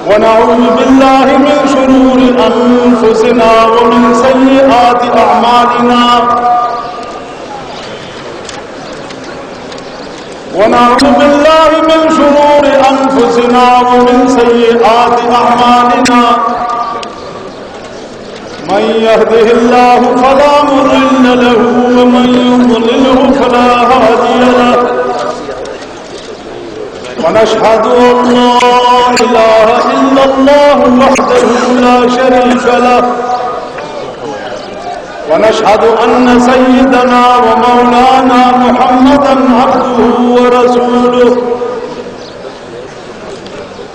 ونعوذ بالله من شرور أنفسنا ومن سيئات أعمالنا ونعوذ بالله من شرور أنفسنا ومن سيئات أعمالنا من يهده الله فلا مضل له ومن يضلله فلا هادي له ونشهد أن لا إله إلا الله وحده لا شريك له ونشهد أن سيدنا ومولانا محمدا عبده ورسوله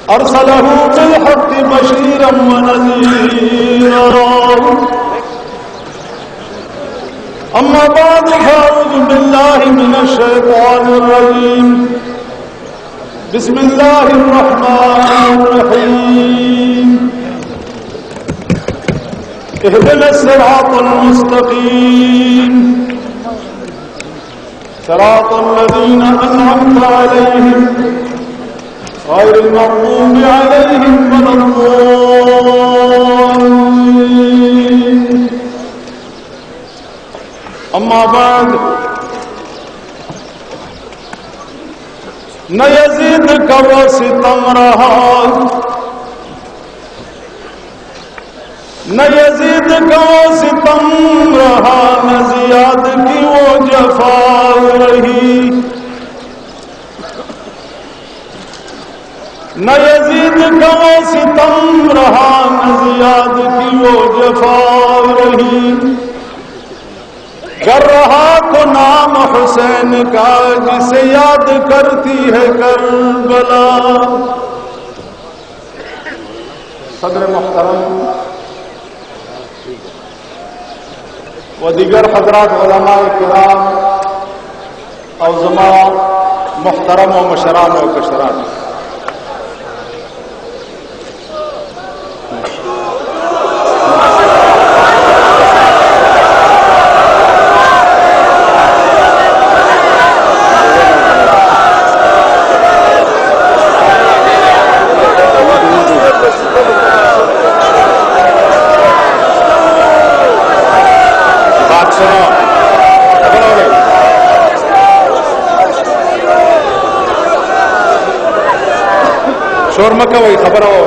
أرسله بالحق بشيرا ونذيرا أما بعد فأعوذ بالله من الشيطان الرجيم بسم الله الرحمن الرحيم اهدنا الصراط المستقيم صراط الذين أنعمت عليهم غير المغضوب عليهم ولا الضالين أما بعد نہ یزید کا وہ ستم رہا نہ یزید کا وہ ستم رہا نہ زیاد کی وہ جفا رہی نہ یزید کا وہ ستم رہا نہ زیاد کی وہ جفا رہی کر رہا تو نام حسین کا جسے یاد کرتی ہے کربلا. صدر محترم و دیگر حضرات علماء کرام عظماء محترم و مشران و کشران، شور مکہ وہی خبر ہو،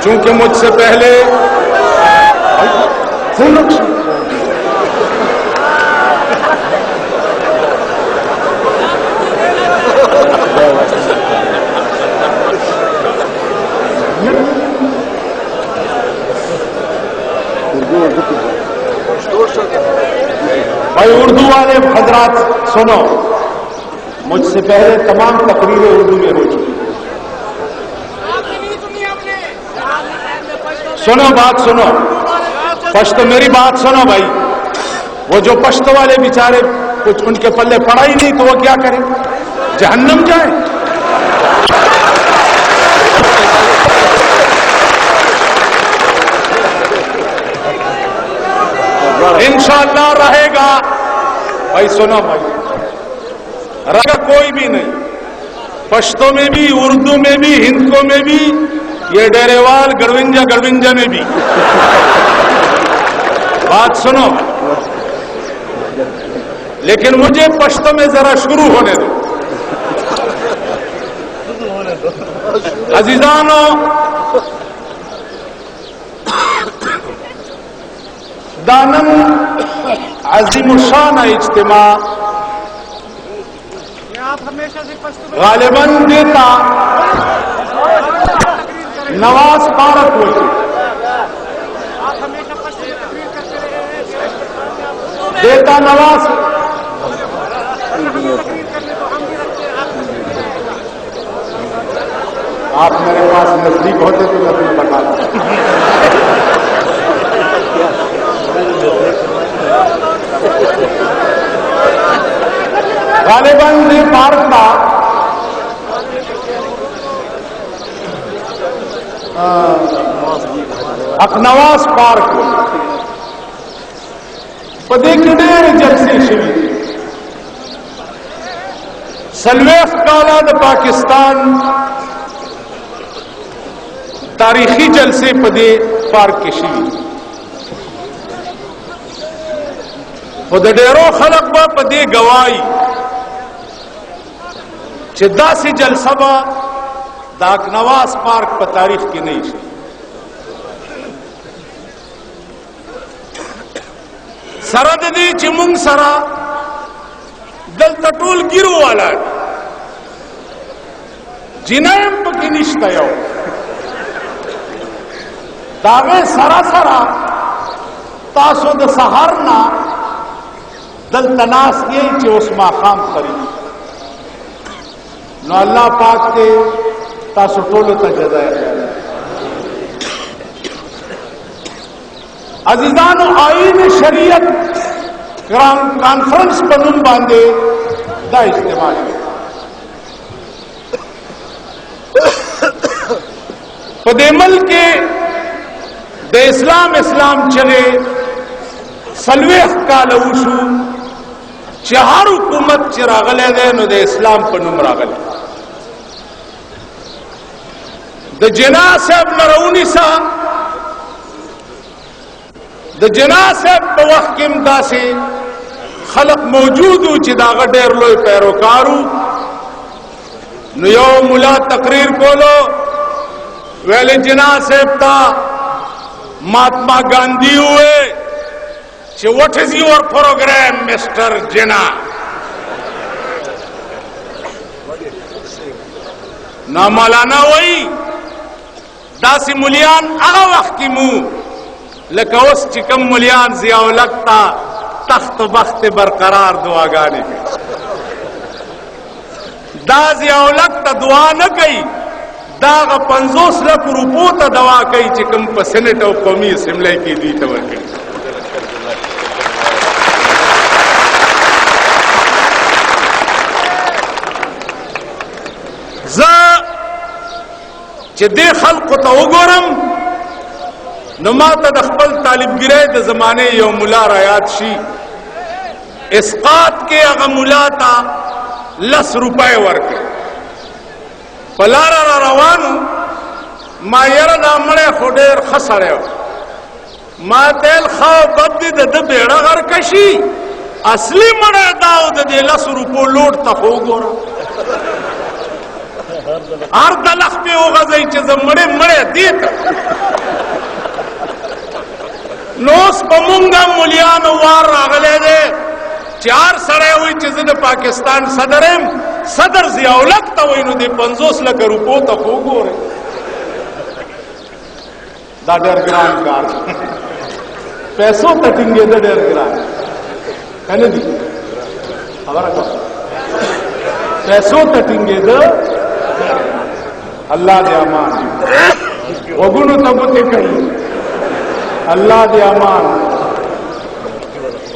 چونکہ مجھ سے پہلے بھائی اردو والے حضرات سنو، مجھ سے پہلے تمام تقریریں اردو میں ہو چکی. سنو بات سنو، پشتو میری بات سنو بھائی. وہ جو پشتو والے بیچارے کچھ ان کے پلے پڑا ہی نہیں تو وہ کیا کریں؟ جہنم جائیں. انشاءاللہ رہے گا. بھائی سنو بھائی، رہا کوئی بھی نہیں، پشتو میں بھی، اردو میں بھی، ہندکو میں بھی، یہ ڈیرے وال گڑونجا میں بھی. بات سنو، لیکن مجھے پشتو میں ذرا شروع ہونے دو. عزیزانو، دانم عظیم الشان اجتماع غالباً دیتا نواز پارک ہوئی، دیتا نواز. آپ میرے پاس نزدیک ہوتے تو میں تمہیں بتا دوں. غالباً یہ پارک تھا اکنواس پارک پدې کې ډېرې جلسې شوي. سلويخت کاله د پاکستان تاریخی جلسے پدے پارک کې شوي خو د ډیرو خلک به پدې گواهی چې داسې جلسه به د اکنواس پارک په تاریخ کې نه شي. سره د دې چې مونږ سره دلته ټول ګیرو والا جنایم پکې نشته یو داغه سره سره تاسو د سحر نه دلته ناس کې چې اوس ماښام قریب نو الله پاک ته تاسو ټول ته جزای خیر. عزیزانو آئین شریعت کانفرنس په نوم باندې دا اجتماع په دې ملک کې د اسلام چلے 40 کاله وشو چې هر حکومت چې راغلی دی نو د اسلام په نوم راغلی. د جنا صاحب لرونی سا د جنا صاحب په وخت کې هم داسې خلق موجود و چې د هغه ډېر لوی پیروکارو. نو یو مولا تقریر کولو ویلې جنا صاحب ته مہاتما گاندھی ہوئے کہ what is your programme mister Jinnah. نا مولانا وئی داسی ملیان اغا وقت کی مو لکه اوس چې کوم ملیان ضیاء الحق تا تخت و بخت برقرار دعاګانې کوي. دا ضیاء الحق ته دعا نه کوي، دا 50 لک روپو ته دوا کوي چې کوم په سینټ او قومي اسمبلی کې دي ته ورکړي. زه چې دې خلقو ته وګورم نو ما ته د خپل طالبګرۍ د زمانې یو مولا را یاد شي. اسقاط کې هغه مولا ته 10 روپۍ ورکړي. په لاره را روانو ما یاره دا مړی خو ډېر ښه سړی و. ما تیل ښه بد دي د ده بیړه غرقه شي، اصلي مړی دا و د دې 10 روپو لوډ ته خو وګوره هر د لخ پې وغځئ چې زه مړی دې ته. نو اوس په مونږ هم ملیانو وار راغلی دی چې هر سړی وایي چې زه د پاکستان صدر یم. صدر ضیاء الحق ته وایي نو د 50 لک روپو ته خو وګورئ. دا ډېر ګران کار پیسو ته ټینګېده ډېر ګران که نه دي؟ خبره کوه پیسو ته ټینګېده. الله دې امان غوږونو ته ګوتې کوي. اللہ دے امان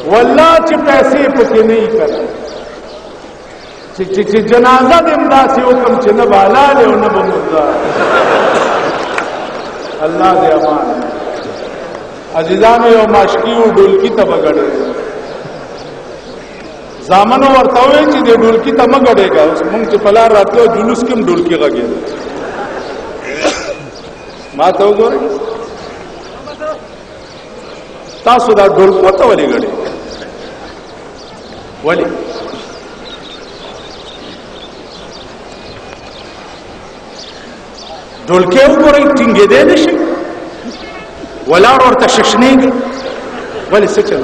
واللہ چی پیسے پکے نہیں کر چی جنازہ دے امداسی حکم چی نبا لالے و نبا مردار. اللہ دے امان عزیزانو یو ماشکیو ڈولکی تا بگڑے زامنو ورطاوئے چی دے ڈولکی تا مگڑے گا. اس منگ چی پلار راتو جلوس کم ڈولکی غگے ما تاو گو رہے تاسو دا ډولکو ته ولې غړي ولې ډولکې وګورئ ټینګېدی نه شي ولاړ ورته ششنېږي ولې څه چل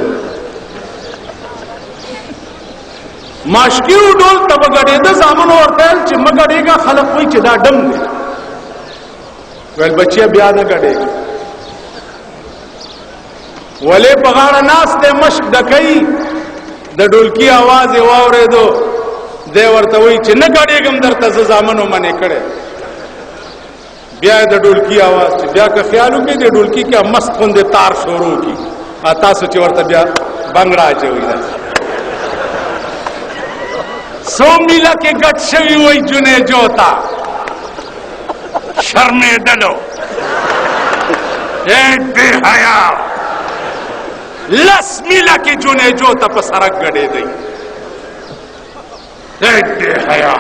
ماشکیو ډول ته به غړېده زامنو ورته ویل چې مه غړېږه. خلک وایي چې دا ډم دی. ویل بچیه بیا نه غړېږي ولې په غاړه ناست دی مشک ډکوي د ډولکي اواز یې واورېدو دی ورته وایي چې نه غړېږم درته زه زامنو منې کړی. بیا یې د ډولکي اواز چې بیا که خیال وکړي د ډولکي کې مست غوندې تار شروع کړي تاسو چې ورته بیا بنګړه اچوئ سو میله کې ګډ شوي وایي جونې جوتا شرمېدلو بے حیا 10 میله کې جونې جوتا په سړک ګډېدی. بے حیا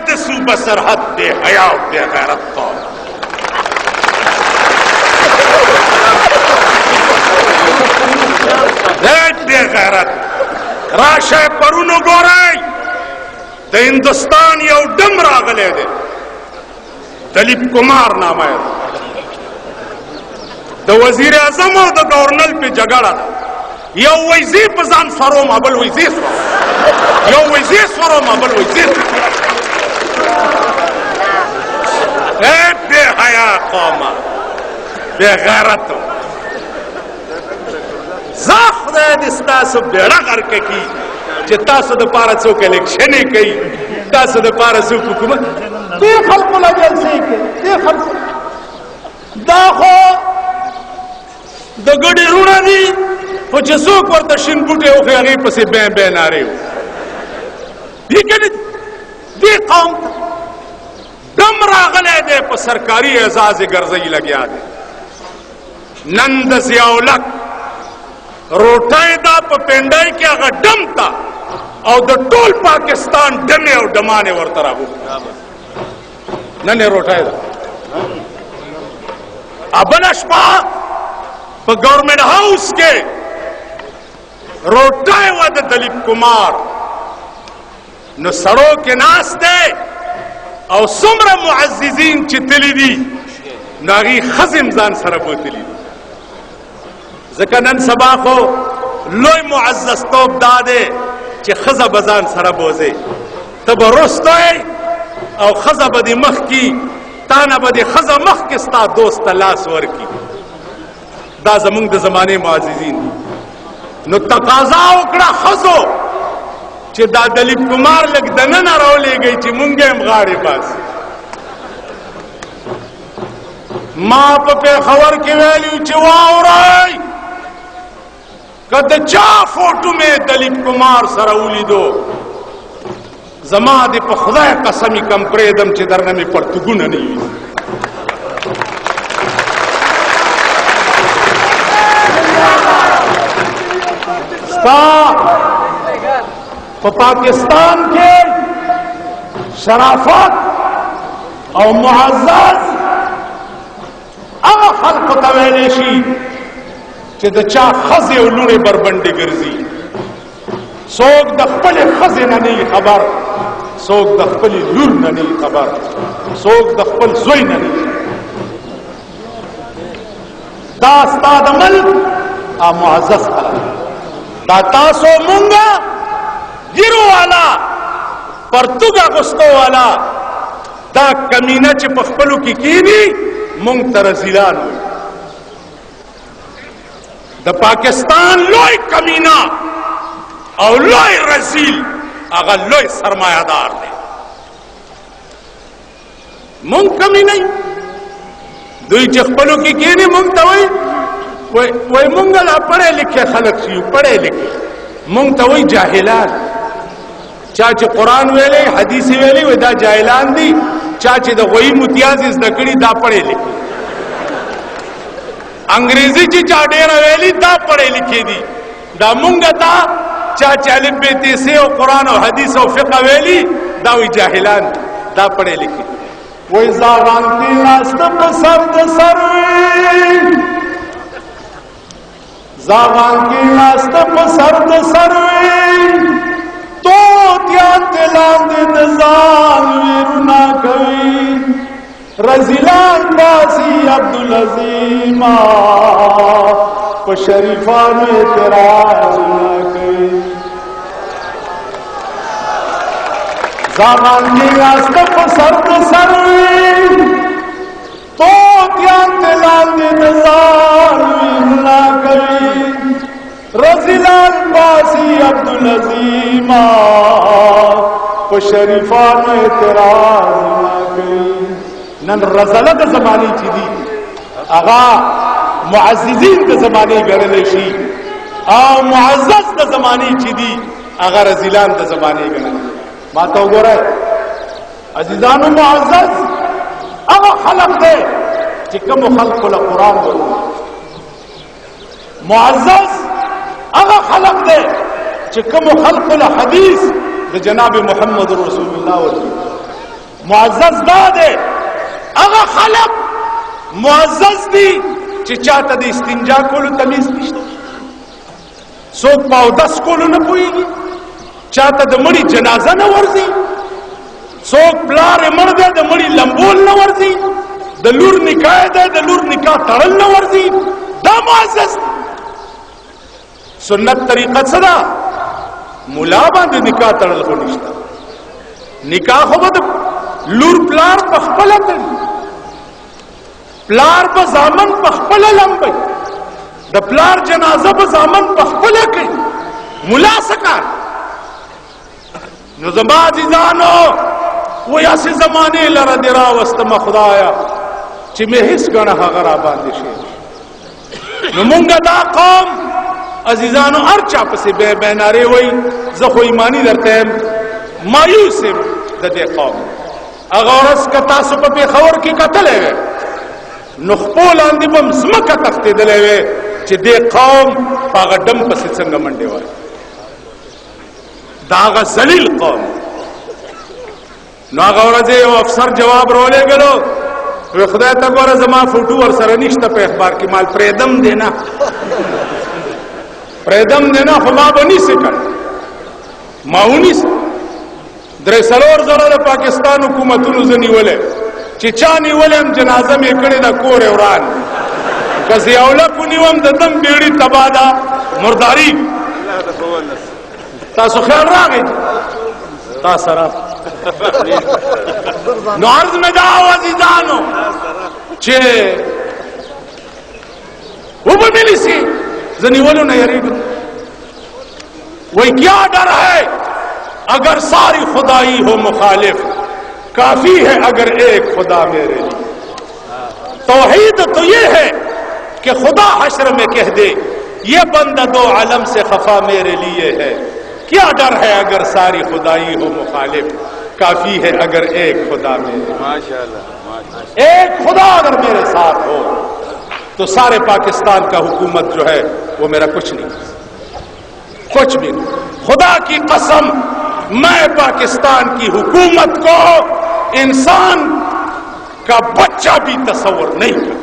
د صوبه سرحد بے حیا او بے غیرت قوم بے غیرت راشه پرونو ګورئ د هندوستان یو ډم راغلی دی دلیپ کمار نامه د وزیر اعظم او د گورنر په جګړه ده یو ویزی په ځان سروم بل ویزی سروم یو ویزی سروم بل ویزی بے حیا قومه بے غیرتو زه خدای دې ستاسو بیړه غرقه کړي چې تاسو دپاره څوک الیکشنې کوي تاسو دپاره څوک حکومت دې خلکو له جلسې کوي دې خلکو دا خو د ګډې روڼه دي خو چې څوک ورته شین بوټی وښي هغې پسې بین بین نارې وي دې که نه دې قوم ته دم راغلی دی په سرکاري اعزاز یې ګرځوي لګیا دی نن د ضیاءالحق روټۍ دا په پنډۍ کې هغه ډم تا او د ټول پاکستان ډمې او ډمانې ورته راغوښتې نن یې روټۍ ده بله شپه په ګورنمنټ هاوس کې روټۍ وه د دلیپ کمار نو سړو کې ناست دی او څومره معززین چې تلي دي نو هغې ښځې هم ځان سره بوتلي دي ځکه نن سبا خو لوی معززتوب دا دی چې ښځه به ځان سره بوځې ته به رسته او ښځه به دې مخکې تا نه به دې ښځه مخکې ستا دوست ته لاس ورکړي دا زمونږ د زمانې معززین دي نو تقاضا وکړه ښځو چې دا دلیپ کمار لږ دننه راولېږئ چې مونږ هم غاړې باسي ما په پېښور کې ویلي چې واورئ که د چا فوټو مې دلیپ کمار سره ولیدو زما دې په خدای قسمي کم پرېږدم چې درنه مې پرتګونه نه وي ستا په پاکستان کې شرافت او معزز هغه خلقو ته ویلی شي چې د چا ښځې او لوڼې بربنډې ګرځي څوک د خپلې ښځې نه نه خبر څوک د خپلې لور نه نه خبر څوک د خپل زوی نه نه دا ستا د ملک معزز خلک دا تاسو مونږه ګیرو والا پرتوګ اغوستو والا دا کمینه چې په خپلو کې کېږي مونږ ته رزیلان وي د پاکستان لوی کمینا او لوی رزیل هغه لوی سرمایه‌دار دی مونږ کمی نه دوی چې خپلو کې کېني مونږ ته وایي مونږ لا پړې لیکې خلک شي پړې لیکې مونږ ته وایي جاهلان چا چې قرآن ویلی حدیث ویلی وایي دا جاهلان دي چا چې د غوی متیاز زده کړي دا پړې لیکي انګریزي چې چا ډېره ویلي دا پړې لیکې دي دا مونږ ته چا چې الف ب ت س او قرآن او حدیث او فقه ویلي دا وایي جاهلان دا پړې لیکي وایي زاغان کې ناسته په سر د سر زاغان کې ناسته په سر د سر توتیان ته لاندې د ځان ویرونه کوي رزیلان باسي عبدالعظیما په شریفانو اعتراضونه کوي زاغان کې ناسته په سر د سر توتیان ته لاندې د ځان ویرونه کوي رزیلان باسی عبدالعظیما په شریفانو اعتراض نه کوي نن رزله د زمانې چې دي هغه معززین د زمانې ګڼلی شي او معزز د زمانې چې دي هغه رزیلان د زمانې ګڼلی ما ته وګورئ عزیزانو معزز هغه خلق دی چې کومو خلقو له قرآن وایي معزز هغه خلق دی چې کوم خلق له حدیث د جناب محمد رسول الله ورته معزز دادے اغا خلق معزز دی چې چاته د استنجا کولو تمیز نشته، څوک په اودس کولو نه پوهېږي، چاته د مړي جنازه نه ورځي، څوک پلار یې مړ دی د مړي لمبول نه ورځي، د لور نکاح دی د لور نکاح تړل نه ورځي، دا معزز دی. سنت طریقه څه ده؟ ملا باندې نکاح تړل خو نشته، نکاح خو به د لور پلار په خپله کوي، پلار په زامن په خپله لمبوي، د پلار جنازه په زامن په خپله کوي، ملا څه کار؟ نو زما عزیزانو وایي هسې زمانې لره دې راوستمه خدایه چې مې هېڅ ګڼه هغه را باندې شي. نو مونږ دا قوم عزیزانو هر چا پسې بے بے نارې وایي، زه خو ایمانی درته یم مایوس یم د دې قوم. هغه ورځ که تاسو په پېښور کې کتلی وی نو خپو لاندې به م ځمکه تښتېدلی وی چې دې قوم په هغه ډم پسې څنګه منډې وایي. دا هغه ذلیل قوم. نو هغه ورځ یو افسر جواب راولېږلو، وی خدای ته ګوره زما فوټو ورسره نشته په اخبار کې، مال پرېږدم دی نه پرېږدم دی نه، خو ما به نیسې که ما ونیسه. 3 زره د پاکستان حکومتونو زه نیولی، چې چا نیولی یم جنازه مې کړې ده کور یې وران، که ضیاءالحق ونیوم د دم بیړي تباه ده مرداري. تاسو خیال راغی تا سره؟ نو عرض میں داو عزیزانو چې وبه ملی سی زنیولو نہ یریگو. وہی کیا ڈر ہے اگر ساری خدائی ہو مخالف، کافی ہے اگر ایک خدا میرے لیے. توحید تو یہ ہے کہ خدا حشر میں کہہ دے یہ بندہ 2 عالم سے خفا میرے لیے ہے. کیا ڈر ہے اگر ساری خدائی ہو مخالف، کافی ہے اگر ایک خدا میرے. ماشاءاللہ ایک خدا اگر میرے ساتھ ہو تو سارے پاکستان کا حکومت جو ہے وہ میرا کچھ نہیں، کچھ بھی نہیں. خدا کی قسم میں پاکستان کی حکومت کو انسان کا بچہ بھی تصور نہیں کرتا.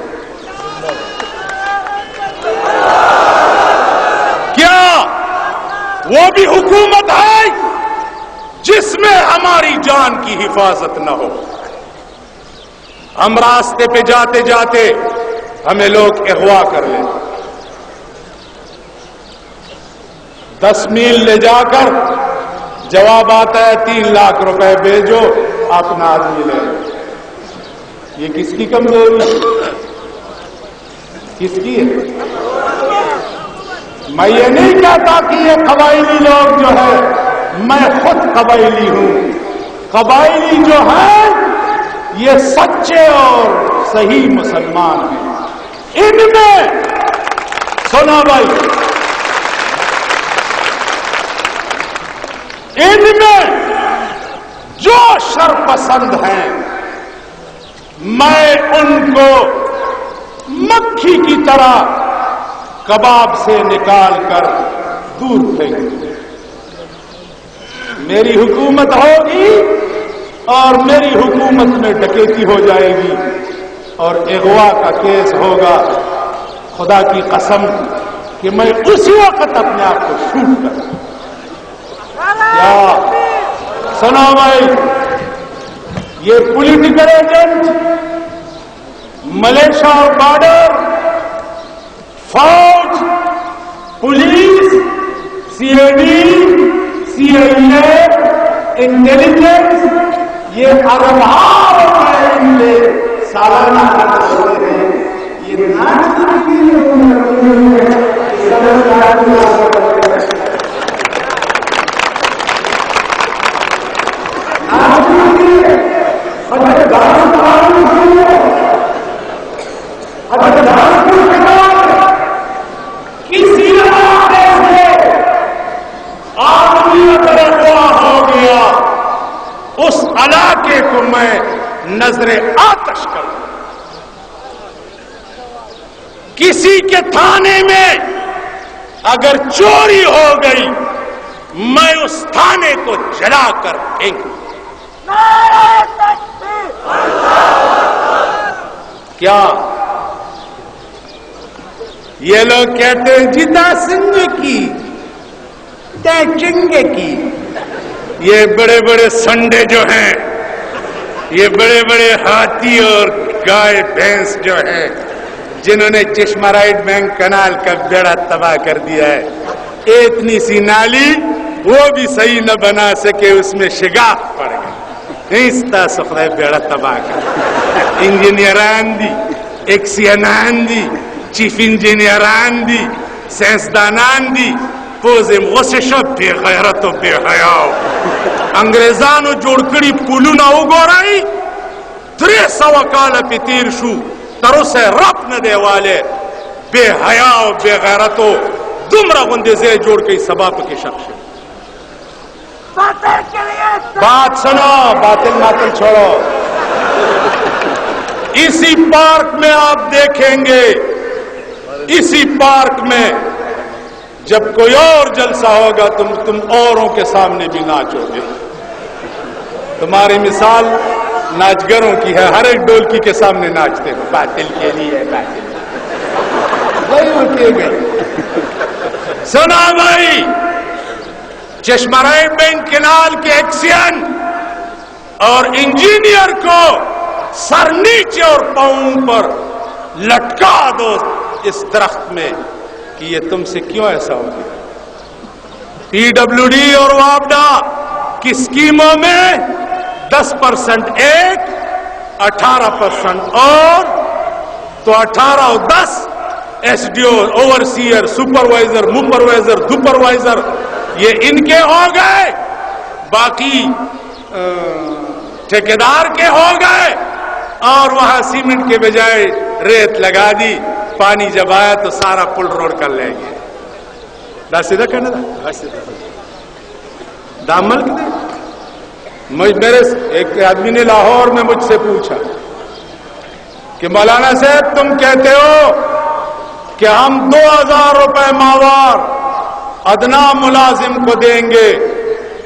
کیا وہ بھی حکومت ہے جس میں ہماری جان کی حفاظت نہ ہو؟ ہم راستے پہ جاتے جاتے ہمیں لوگ اغوا کر لیں، 10 میل لے جا کر جواب آتا ہے 3 لاکھ روپے بھیجو اپنا آدمی لے. یہ کس کی کمزوری ہے؟ کس کی ہے؟ میں یہ نہیں کہتا کہ یہ قبائلی لوگ جو ہے، میں خود قبائلی ہوں. قبائلی جو ہیں یہ سچے اور صحیح مسلمان ہیں. ان میں سنا بھائی، ان میں جو شر پسند ہیں میں ان کو مکھی کی طرح کباب سے نکال کر دور پھینک دوں. میری حکومت ہوگی اور میری حکومت میں ڈکیتی ہو جائے گی اور اغوا کا کیس ہوگا. خدا کی قسم کہ میں اسی وقت اپنے آپ کو شوٹ کروں. کیا سنا بھائی، یہ پولیٹیکل ایجنٹ، ملیشیا اور بارڈر، فوج، پولیس، CID، CIA، انٹیلیجنس، یہ اربوں روپے سالانہ خرچ ہوتے ہیں. یہ کسی علاقے سے آدمی اگر اغوا ہو گیا اس علاقے کو میں نظر آتش کروں. کسی کے تھانے میں اگر چوری ہو گئی میں اس تھانے کو جلا کر پھینکوں. کیا یہ لوگ کہتے ہیں جدا سنگ کی چنگ کی. یہ بڑے بڑے سنڈے جو ہیں، یہ بڑے بڑے ہاتھی اور گائے بھینس جو ہیں جنہوں نے چشمہ رائٹ بینک کنال کا بیڑا تباہ کر دیا ہے. اتنی سی نالی وہ بھی صحیح نہ بنا سکے، اس میں شگاف پڑ گئے. استا سخرے بیڑا تباہ کر. انجینئران دی، ایکسینان دی، چیف انجینئران دی، سائنسدانان دی، پوزم غصش بے غیرت و بے حیاء. انگریزانو جوړ کړي پولونه وګورئ، 300 کاله پې تیر شو، تر اوسه رب نه دی والی. بے حیا او بے غیرتو دومره غوندې ځای جوړ کړي، سبا پکې شک شي. بات سنو، باطل ماطل چھوڑو. اسی پارک میں آپ دیکھیں گے، اسی پارک میں جب کوئی اور جلسہ ہوگا تم اوروں کے سامنے بھی ناچو گے. تمہاری مثال ناچگروں کی ہے، ہر ایک ڈولکی کے سامنے ناچتے ہیں. باطل کے لیے باطل وہی ہوتی ہے گئی. سنا بھائی، چشمہ رائٹ بینک کینال کے ایکسین اور انجینئر کو سر نیچے اور پاؤں پر لٹکا دو اس درخت میں کہ یہ تم سے کیوں ایسا ہو گیا. پی ڈبلیو ڈی اور وابڈا کی اسکیموں میں 10% ایک، 18% اور، تو 18 اور 10 S D O, overseer, supervisor, موپروائزر، دوپروائزر یہ ان کے ہو گئے. باقی ٹھیکیدار کے ہو گئے. اور وہاں سیمنٹ کے بجائے ریت لگا دی. پانی جب آیا تو سارا پل روڈ کر لیں گے. دا سیدھا کہنا تھا دا ملک دے. میرے ایک آدمی نے لاہور میں مجھ سے پوچھا کہ مولانا صاحب تم کہتے ہو کہ ہم 2000 روپے ماہوار ادنا ملازم کو دیں گے،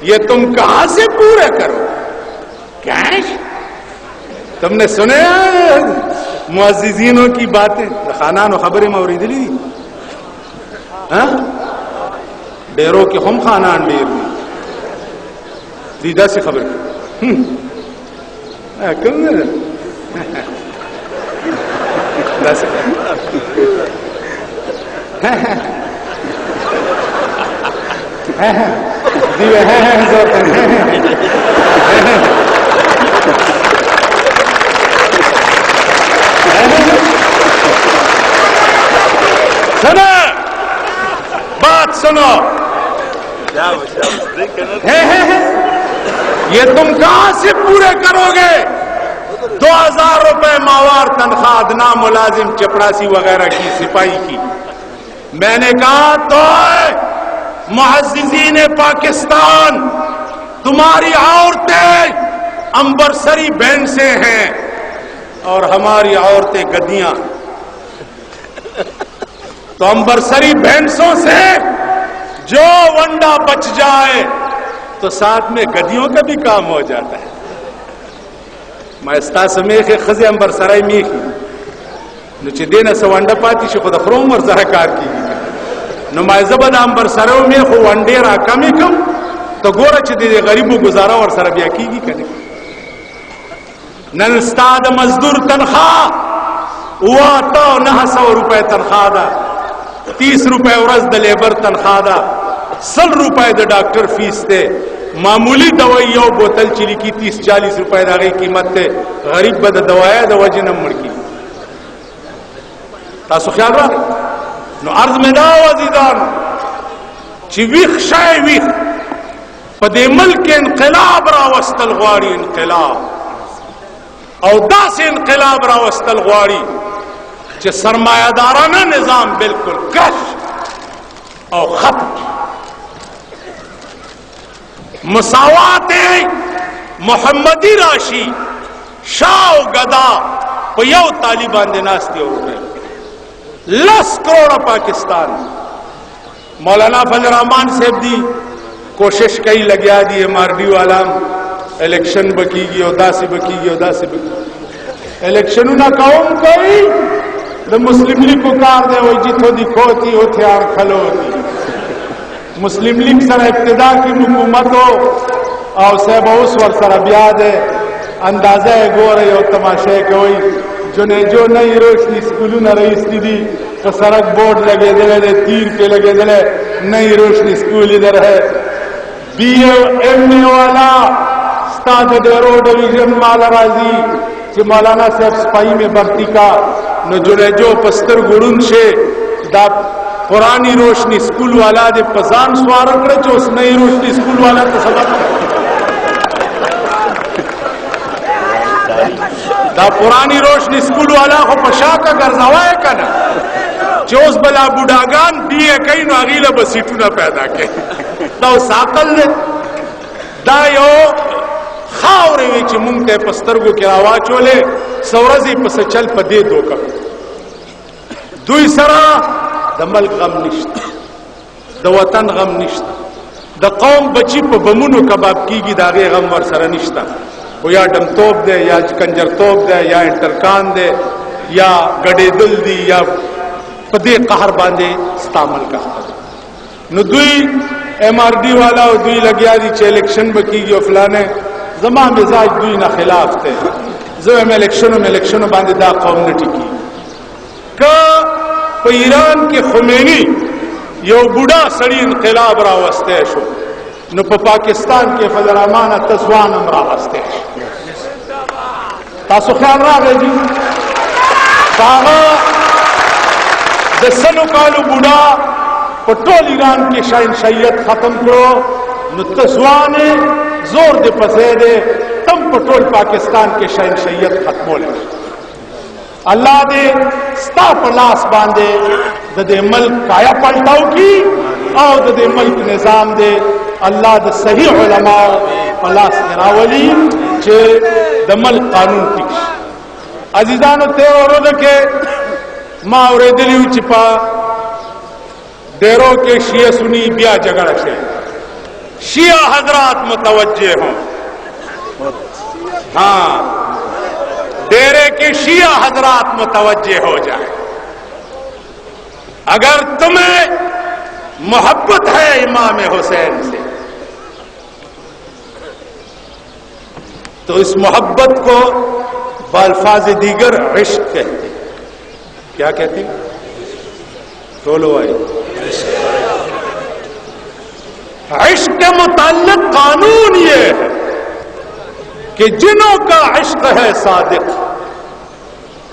یہ تم کہاں سے پورے کرو؟ کیش؟ تم نے سنے معززینوں کی باتیں؟ خانانو خبریں موریدی لی ڈیروں کے ہم خانان ڈیر دی سیدھا سی خبر سنو، بات سنو. یہ تم کہاں سے پورے کرو گے؟ 2000 روپے ماہوار تنخواہ ادنا ملازم چپڑاسی وغیرہ کی، سپاہی کی. میں نے کہا تو معززین پاکستان، تمہاری عورتیں امبرسری بہن سے ہیں اور ہماری عورتیں گدیاں. تو امبرسری بھینسوں سے جو ونڈا بچ جائے تو ساتھ میں گدیوں کا بھی کام ہو جاتا ہے. میں استاس میخ خزی امبرسرائی میخی نو چی دینا سا ونڈا پاتی شی خود خروم ورزہ کار کی نو میں زبد امبرسرائی میخو ونڈی را کمی کم تو گورا چی دی غریبو گزارا ورسرا بیا کی گی کنے. نن استاد مزدور تنخواہ 900 روپے تنخواہ دا، 30 روپے ورځ د لیبر تنخواہ دا، 100 روپے د ڈاکٹر فیس تے. معمولی دوائی یو بوتل چلی کی 30-40 روپے دا غی قیمت تے. غریب با د دوائی دا وجہ نم مڑکی. تاسو خیال را نو عرض میں دا عزیزان چی ویخ شای ویخ پا دے ملک انقلاب را وستل غواری انقلاب او دا سے انقلاب را وستل غواری چی سرمایہ دارانہ نظام بالکل کش او ختم. مساوات محمدی راشی شاہ و گدا پا یو طالبان دیناستی ہو رہے 10 کروڑ پاکستان. مولانا فضل الرحمان صاحب دی کوشش کئی لگیا دی ایم آر ڈی والا الیکشن بکی گی ادا سے بکی گی ادا سے بکی. الیکشنوں نہ قوم کوئی دا مسلم لیگ کو کار دے ہوئی جتو دی کھوتی ہوتی آر کھلو ہوتی مسلم لیگ سر ابتدا کی حکومت ہو اور صاحب اس ور سر بیاد ہے اندازہ ہے گو رہی ہو تماشے کوئی جو نئی روشنی سکولوں نہ رئیس دی تو سڑک بورڈ لگے دلے تیر پہ لگے دلے نئی روشنی سکول ادھر ہے بی ایم اے والا استاد ڈیرو ڈویژن مالا راضی کہ مولانا صاحب سپاہی میں بھرتی کا نو جڑے جو پستر گڑن سے دا پرانی روشنی سکول والا دے پسان سوار کرے جو اس نئی روشنی سکول والا تو سبق دا پرانی روشنی سکول والا کو پشا کا گرزاوائے کا نا چوز بلا بوڈاگان دیئے کئی نو اغیلہ بسیٹو نہ پیدا کے دا اس عقل دے دا یو خاوری ویچی مونگتے پسترگو کی آواز چولے سورزی پس چل پا دے دو کا دوی سرا دا ملک غم نشتا دا وطن غم نشتا دا قوم بچی پا بمونو کباب کی گی دا غی غم ور سر نشتا وہ یا ڈم توپ دے یا کنجر توپ دے یا انٹرکان دے یا گڑے دل دی یا پدے قہر باندے استعمال کا نو دوی ایم آر ڈی والا و دوی لگیا دی چھ الیکشن بکی گی و فلانے زمان مزاج دوی نا خلاف تے زو ایم الیکشنوں باندے دا قوم نٹی کی کہ پا ایران کے خمینی یو بڑا سڑی انقلاب راوستے شو نو پا پاکستان کے فضرامانہ تزوان ام راوستے تاسو خیال را گئے جی باغا دسلو کالو بڑا پٹول ایران کی شہنشاہیت ختم کرو نو تزوانے زور دے پسے دے تم پٹول پاکستان کے شہنشاہیت ختم ہو لے اللہ دے ستا پلاس باندے دے ملک کایا پلٹاؤ کی اور دے ملک نظام دے اللہ دے صحیح علماء پلاس نراولی چھے دے ملک قانون پیش عزیزانو تیرو رو دکے ماں اور دلیو چپا ڈیروں کے شیعہ سنی بیا جگڑ سے شیعہ حضرات متوجہ ہوں ہاں ڈیرے کے شیعہ حضرات متوجہ ہو جائے اگر تمہیں محبت ہے امام حسین سے تو اس محبت کو بالفاظ دیگر عشق کہتے ہیں کیا کہتے ہیں بولو آئے عشق کے متعلق قانون یہ ہے کہ جنہوں کا عشق ہے صادق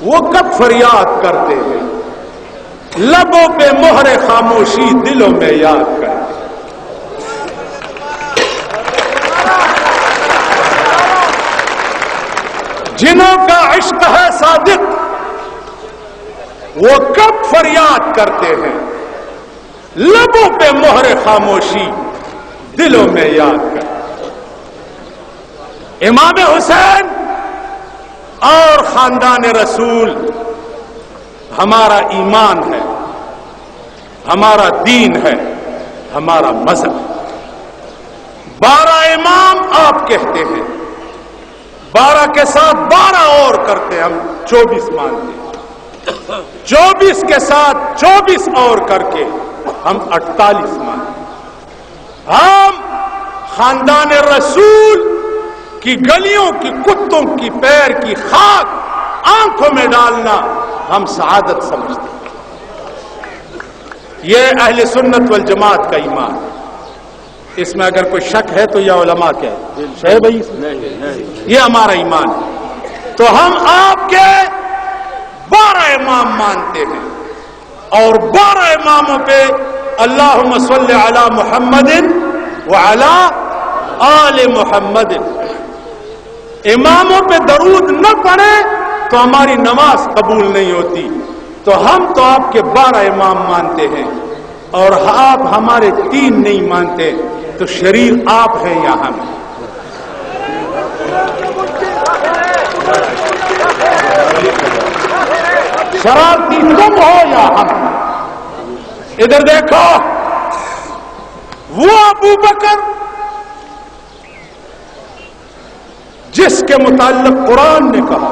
وہ کب فریاد کرتے ہیں لبوں پہ مہر خاموشی دلوں میں یاد کرتے ہیں جنہوں کا عشق ہے صادق وہ کب فریاد کرتے ہیں لبوں پہ مہر خاموشی دلوں میں یاد کرتے ہیں امام حسین اور خاندان رسول ہمارا ایمان ہے ہمارا دین ہے ہمارا مذہب 12 امام آپ کہتے ہیں 12 کے ساتھ 12 اور کرتے ہیں ہم 24 مانتے ہیں 24 کے ساتھ 24 اور کر کے ہم 48 مانتے ہیں ہم خاندان رسول کی گلیوں کی کتوں کی پیر کی خاک آنکھوں میں ڈالنا ہم سعادت سمجھتے ہیں یہ اہل سنت والجماعت کا ایمان ہے اس میں اگر کوئی شک ہے تو یا علماء کیا ہے بھائی یہ ہمارا ایمان ہے تو ہم آپ کے 12 امام مانتے ہیں اور 12 اماموں پہ اللہم صلی علی محمد وعلی آل محمد اماموں پہ درود نہ پڑھے تو ہماری نماز قبول نہیں ہوتی تو ہم تو آپ کے 12 امام مانتے ہیں اور آپ ہمارے 3 نہیں مانتے تو شریر آپ ہیں یا ہم شرارتی تم ہو یا ہم ادھر دیکھو وہ ابو بکر جس کے متعلق قرآن نے کہا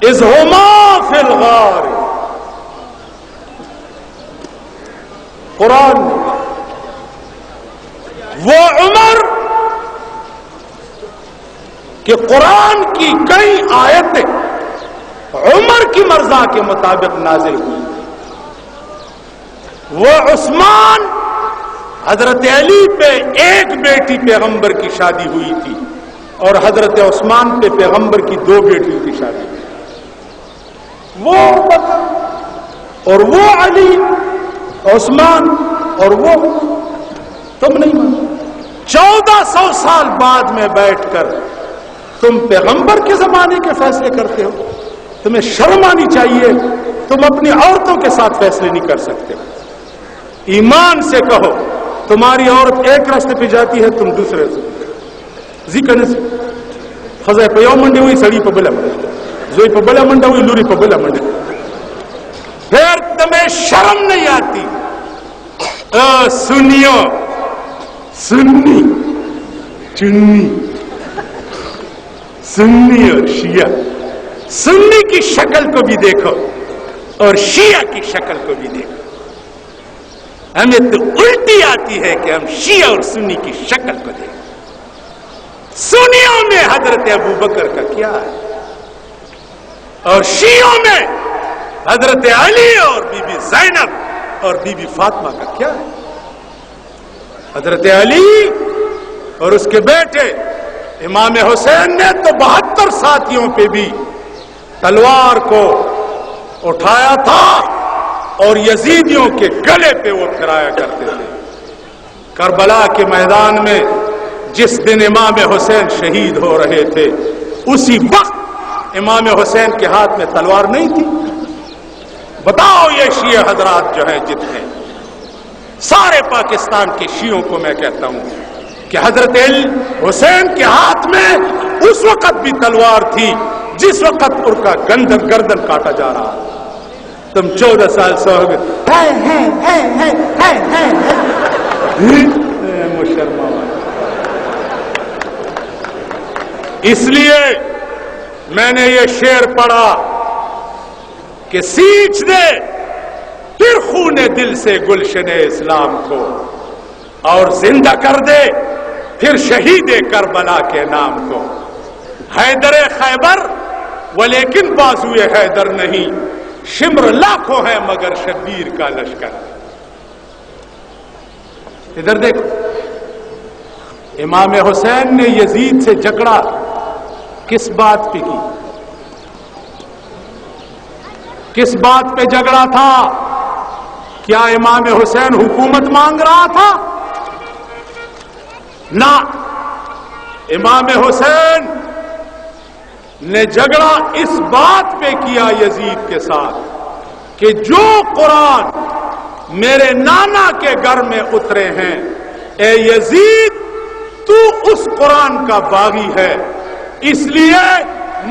اذ ہما فی الغار. قرآن وہ عمر کہ قرآن کی کئی آیتیں عمر کی مرضی کے مطابق نازل ہوئی. وہ عثمان حضرت علی پہ ایک بیٹی پیغمبر کی شادی ہوئی تھی اور حضرت عثمان پہ پیغمبر کی 2 بیٹیوں کی شادی ہوئی. وہ بکر اور وہ علی عثمان اور وہ تم نہیں مانتے. 1400 سال بعد میں بیٹھ کر تم پیغمبر کے زمانے کے فیصلے کرتے ہو. تمہیں شرم آنی چاہیے. تم اپنی عورتوں کے ساتھ فیصلے نہیں کر سکتے. ایمان سے کہو تمہاری عورت ایک راستے پہ جاتی ہے تم دوسرے راستے ذکر سے خزہ پہ یو منڈے ہوئی سڑی پہ بلا منڈے زوئی پہ بلا منڈا ہوئی لوری پہ بلا منڈے. پھر تمہیں شرم نہیں آتی. سنیو سنی چنی سنی اور شیعہ. سنی کی شکل کو بھی دیکھو اور شیعہ کی شکل کو بھی دیکھو. ہمیں تو الٹی آتی ہے کہ ہم شیعہ اور سنی کی شکل کو دیکھیں. سنیوں میں حضرت ابو بکر کا کیا ہے اور شیعوں میں حضرت علی اور بی بی زینب اور بی بی فاطمہ کا کیا ہے. حضرت علی اور اس کے بیٹے امام حسین نے تو 72 ساتھیوں پہ بھی تلوار کو اٹھایا تھا اور یزیدیوں کے گلے پہ وہ پھرایا کرتے تھے. کربلا کے میدان میں جس دن امام حسین شہید ہو رہے تھے اسی وقت امام حسین کے ہاتھ میں تلوار نہیں تھی. بتاؤ یہ شیعہ حضرات جو ہیں جتنے سارے پاکستان کے شیعوں کو میں کہتا ہوں کہ حضرت حسین کے ہاتھ میں اس وقت بھی تلوار تھی جس وقت ان کا گردن کاٹا جا رہا. تم 14 سال سے ہو گئے مشرمہ. اس لیے میں نے یہ شعر پڑھا کہ سینچ دے پھر خون دل سے گلشن اسلام کو اور زندہ کر دے پھر شہید کربلا کے نام کو. حیدر خیبر ولیکن بازوئے حیدر نہیں. شمر لاکھوں ہے مگر شبیر کا لشکر. ادھر دیکھو امام حسین نے یزید سے جھگڑا کس بات پہ کی؟ کس بات پہ جھگڑا تھا؟ کیا امام حسین حکومت مانگ رہا تھا؟ نہ. امام حسین نے جھگڑا اس بات پہ کیا یزید کے ساتھ کہ جو قرآن میرے نانا کے گھر میں اترے ہیں اے یزید تو اس قرآن کا باغی ہے اس لیے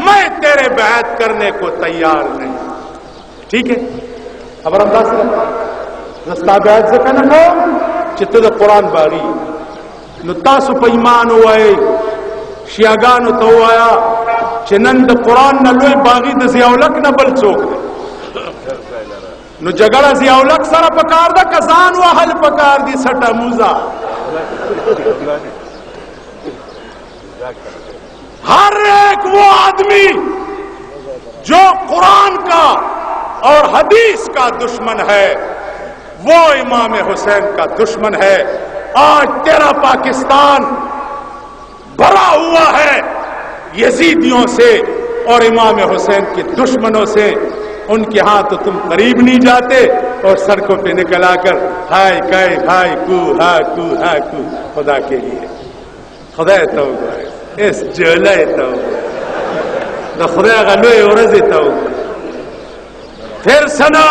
میں تیرے بیعت کرنے کو تیار نہیں. ٹھیک ہے خبر انداز رستہ بیعت سے کہنا کھو چتے تو قرآن باغی نو تاسو پہ ایمان ہوئے شیعگانو تو آیا چنند قرآن نہ لوئی باغی دا زیاولک نہ بل چوک دے نو جگڑا زیاولک سارا پکار دا کسان و حل پکار دی سٹا موزا. ہر ایک وہ آدمی جو قرآن کا اور حدیث کا دشمن ہے وہ امام حسین کا دشمن ہے. آج تیرا پاکستان بھرا ہوا ہے یزیدیوں سے اور امام حسین کے دشمنوں سے. ان کے ہاں تو تم قریب نہیں جاتے اور سڑکوں پہ نکل آ کر ہائے کائے ہائے کو ہا کو ہا کو. خدا کے لیے خدا تو اس جلے تو خدا غلوے عرض تو. پھر سنا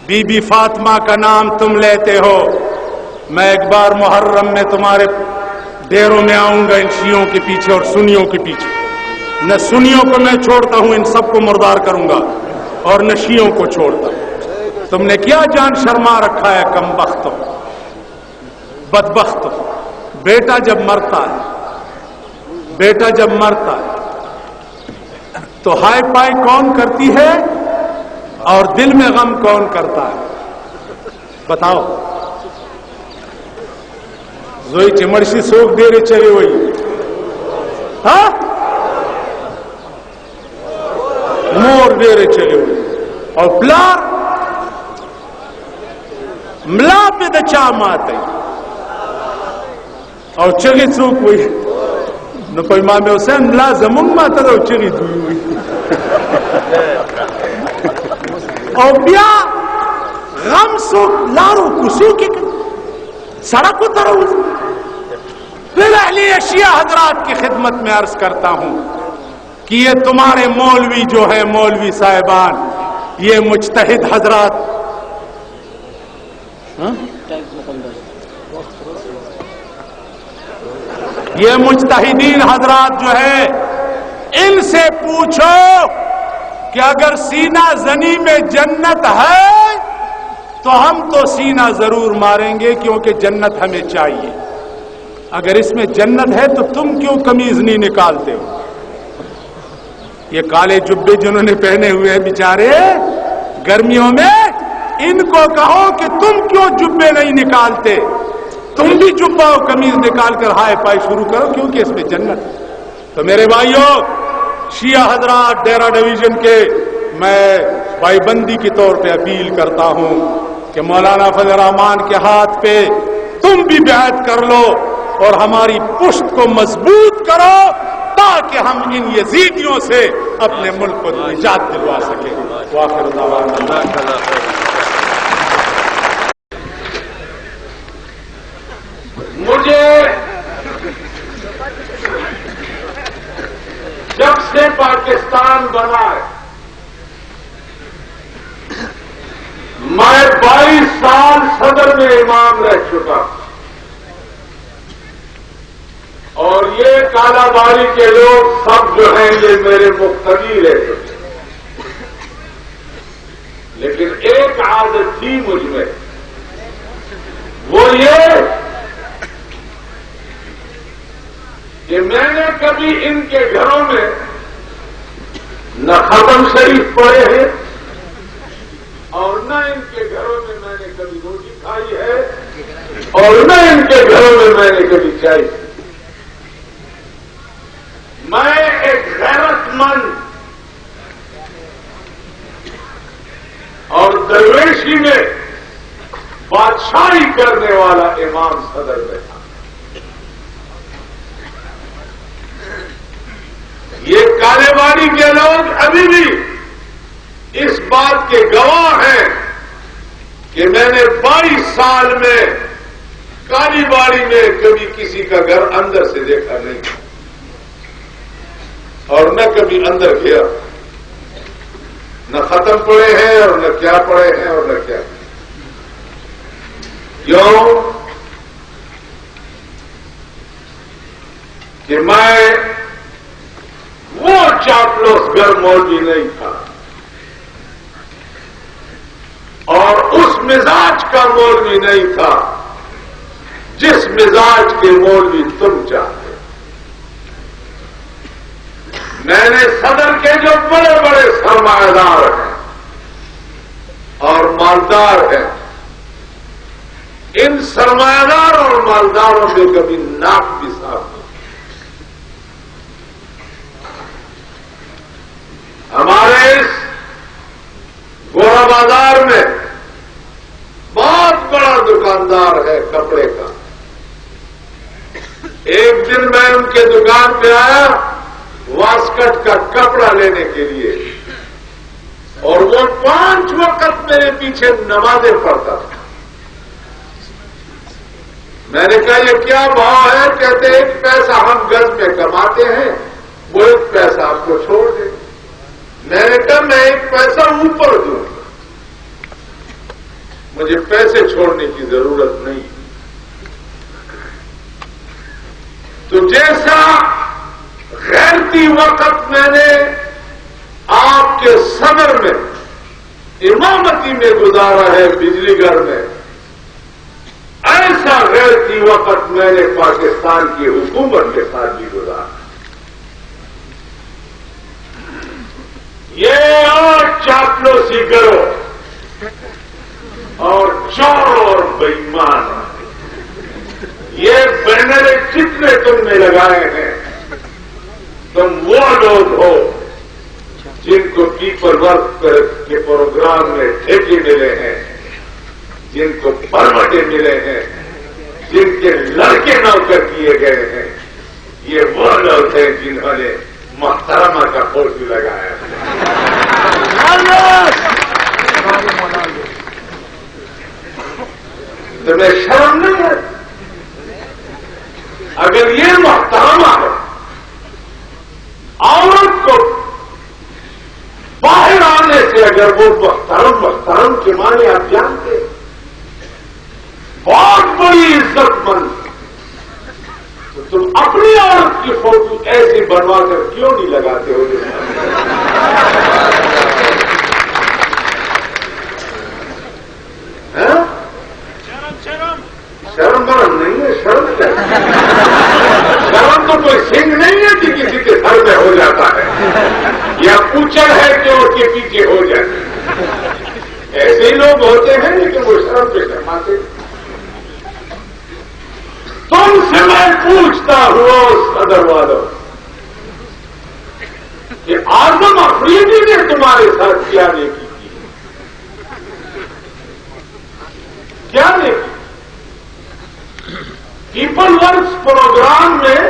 بی بی فاطمہ کا نام تم لیتے ہو. میں ایک بار محرم میں تمہارے ڈیروں میں آؤں گا ان شیعوں کے پیچھے اور سنیوں کے پیچھے. نہ سنیوں کو میں چھوڑتا ہوں ان سب کو مردار کروں گا اور نہ شیعوں کو چھوڑتا ہوں. تم نے کیا جان شرما رکھا ہے کم بخت بدبخت. بیٹا جب مرتا ہے تو ہائی پائی کون کرتی ہے اور دل میں غم کون کرتا ہے؟ بتاؤ. زوئی چمڑسی سوکھ دے رہے چلے وہی ہاں مور دے رہے چلے ہوئی اور پلار ملا پہ دچا ماتے اور چگی چوک ہوئی نو کوئی امام حسین ملا زمون ماتا دا چگی دوئی ہوئی اور بیا غم سوک لارو کسو کی سڑکو ترو. پھر اہل اشیاء حضرات کی خدمت میں عرض کرتا ہوں کہ یہ تمہارے مولوی جو ہے مولوی صاحبان یہ مجتہد حضرات یہ مجتہدین حضرات جو ہے ان سے پوچھو کہ اگر سینہ زنی میں جنت ہے تو ہم تو سینہ ضرور ماریں گے کیونکہ جنت ہمیں چاہیے. اگر اس میں جنت ہے تو تم کیوں قمیض نہیں نکالتے ہو؟ یہ کالے جبے جنہوں نے پہنے ہوئے ہیں بیچارے گرمیوں میں ان کو کہو کہ تم کیوں جبے نہیں نکالتے؟ تم بھی جبا و قمیض نکال کر ہائے پائے شروع کرو کیونکہ اس میں جنت. تو میرے بھائیوں شیعہ حضرات ڈیرہ ڈویژن کے میں بھائی بندی کے طور پہ اپیل کرتا ہوں کہ مولانا فضل الرحمان کے ہاتھ پہ تم بھی بیعت کر لو اور ہماری پشت کو مضبوط کرو تاکہ ہم ان یزیدیوں سے اپنے ملک کو نجات دلوا سکیں. وآخر دعوانا مجھے جب سے پاکستان بنا ہے میں 22 سال صدر میں امام رہ چکا اور یہ کالا باری کے لوگ سب جو ہیں یہ میرے مقتدی رہ چکے. لیکن ایک عادت تھی مجھ میں وہ یہ کہ میں نے کبھی ان کے گھروں میں نہ ختم شریف پڑھے ہیں اور نہ ان کے گھروں میں میں نے کبھی روٹی کھائی ہے اور نہ ان کے گھروں میں نے کبھی چائے پی. میں ایک غیرت مند اور درویشی میں بادشاہی کرنے والا امام صدر بیٹھا. یہ کالے باڑی کے لوگ ابھی بھی اس بات کے گواہ ہیں کہ میں نے 22 سال میں کالی باڑی میں کبھی کسی کا گھر اندر سے دیکھا نہیں اور نہ کبھی اندر گیا. نہ ختم پڑے ہیں اور نہ کیا پڑے ہیں اور نہ کیا. کیوں کہ میں وہ چاپلوس گر مولوی نہیں تھا اور اس مزاج کا مولوی نہیں تھا جس مزاج کے مولوی تم چاہتے. میں نے صدر کے جو بڑے بڑے سرمایہ دار ہیں اور مالدار ہیں ان سرمایہ دار اور مالداروں میں کبھی ناک بھی صاف نہیں. ہمارے اس گورا بازار میں بہت بڑا دکاندار ہے کپڑے کا. ایک دن میں ان کے دکان پہ آیا واسکٹ کا کپڑا لینے کے لیے اور وہ 5 وقت میرے پیچھے نمازیں پڑھتا تھا. میں نے کہا یہ کیا بھاؤ ہے؟ کہتے 1 پیسہ ہم گز میں کماتے ہیں وہ 1 پیسہ آپ کو چھوڑ دیں. میں نے کہا میں 1 پیسہ اوپر دوں مجھے پیسے چھوڑنے کی ضرورت نہیں. تو جیسا غیرتی وقت میں نے آپ کے صدر میں امامتی میں گزارا ہے بجلی گھر میں ایسا غیرتی وقت میں نے پاکستان کی حکومت کے ساتھ بھی گزارا. یہ اور چاپلوسی کرو اور چور اور بےایمان، یہ بینر جتنے تم نے لگائے ہیں، تم وہ لوگ ہو جن کو پیپل ورک کے پروگرام میں ٹھیکے ملے ہیں، جن کو پرمٹیں ملے ہیں، جن کے لڑکے نوکر کیے گئے ہیں، یہ وہ لوگ ہیں جنہوں نے محترمہ کا فوٹو لگایا ہے۔ تمہیں شرم نہیں ہے؟ اگر یہ محترمہ ہے، عورت کو باہر آنے سے اگر وہ محترم کے معنی آپ جانتے، بہت بڑی عزت مند، تو تم اپنی عورت کی فوٹو ایسی بنوا کر کیوں نہیں لگاتے ہو؟ شرم برم نہیں ہے، شرم کیا؟ شرم تو کوئی سنگ نہیں ہے کہ کسی کے سر میں ہو جاتا ہے، یا پوچھل ہے کہ اس کے پیچھے ہو جائے۔ ایسے ہی لوگ ہوتے ہیں لیکن وہ شرم پہ شرماتے۔ تم سے میں پوچھتا ہوں صدر والوں کہ اعظم افریدی نے تمہارے ساتھ کیا نیکی کی؟ کیا نیکی؟ پیپل ورکس پروگرام میں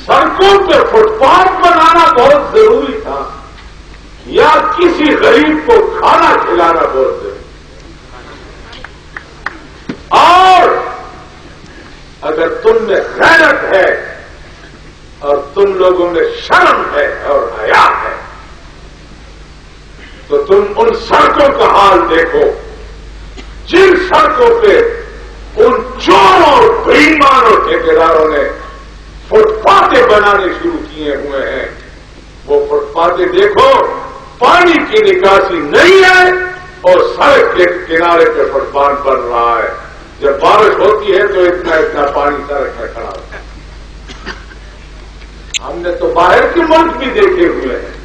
سڑکوں پہ فٹ پاتھ بنانا بہت ضروری تھا، یا کسی غریب کو کھانا کھلانا بہت ضروری؟ اور اگر تم میں غیرت ہے اور تم لوگوں میں شرم ہے اور حیا ہے تو تم ان سڑکوں کا حال دیکھو جن سڑکوں پہ ان چوروں اور بےایمانوں ٹھیکیداروں نے فٹ پاتھیں بنانے شروع کیے ہوئے ہیں۔ وہ فٹ پاتھیں دیکھو، پانی کی نکاسی نہیں ہے اور سڑک کے کنارے پہ فٹ پاتھ بن رہا ہے۔ جب بارش ہوتی ہے تو اتنا پانی سڑک میں کھڑا ہوتا ہے۔ ہم نے تو باہر کے ملک بھی دیکھے ہوئے ہیں،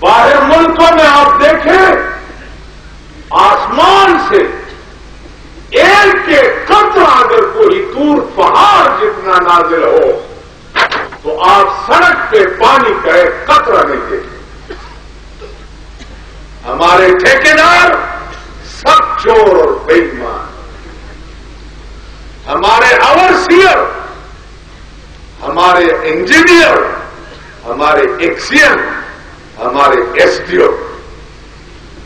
باہر ملکوں میں آپ دیکھیں آسمان سے ایک کے قطرہ اگر کوئی دور پہاڑ جتنا نازل ہو تو آپ سڑک پہ پانی کا ایک قطرہ نہیں دیکھیں۔ ہمارے ٹھیکیدار سب چور اور بےایمان، ہمارے اوورسیئر، ہمارے انجینئر، ہمارے ایکسین، ہمارے ایس ڈی او،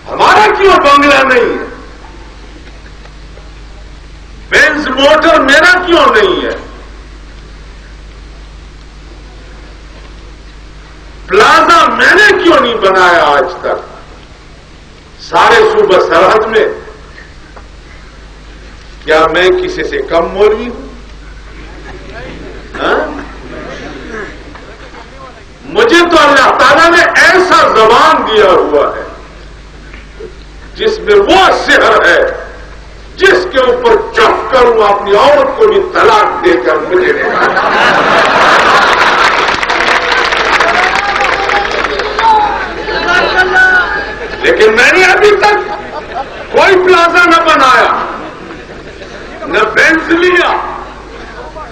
ہمارا کیوں بنگلہ نہیں ہے؟ بینز موٹر میرا کیوں نہیں ہے؟ پلازا میں نے کیوں نہیں بنایا آج تک؟ سارے صوبہ سرحد میں کیا میں کسی سے کم مولوی ہوں؟ مجھے تو اللہ تعالیٰ نے ایسا زبان دیا ہوا ہے جس میں وہ سحر ہے جس کے اوپر چف کروں اپنی عورت کو بھی طلاق دے کر مجھے لیکن میں نے ابھی تک کوئی پلازا نہ بنایا، نہ بینز لیا،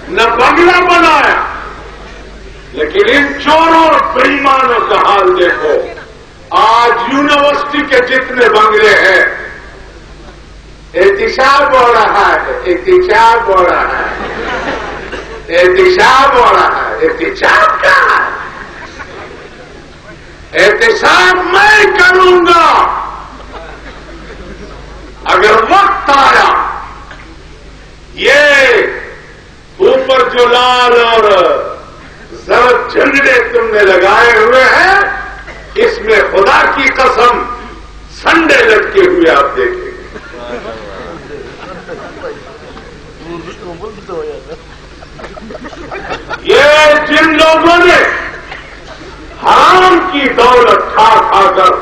نہ بنگلہ بنایا، لیکن ان چوروں اور بےایمانوں کا حال دیکھو۔ آج یونیورسٹی کے جتنے بنگلے ہیں، احتساب ہو رہا ہے، احتساب ہو رہا ہے، احتساب ہو رہا ہے۔ احتساب کیا ہے؟ احتساب میں کروں گا اگر وقت آیا۔ یہ اوپر جو لال اور زرد جھنڈے تم نے لگائے ہوئے ہیں، اس میں خدا کی قسم سنڈے لٹکے ہوئے آپ دیکھیں۔ یہ جن لوگوں نے حرام کی دولت کھا کھا کر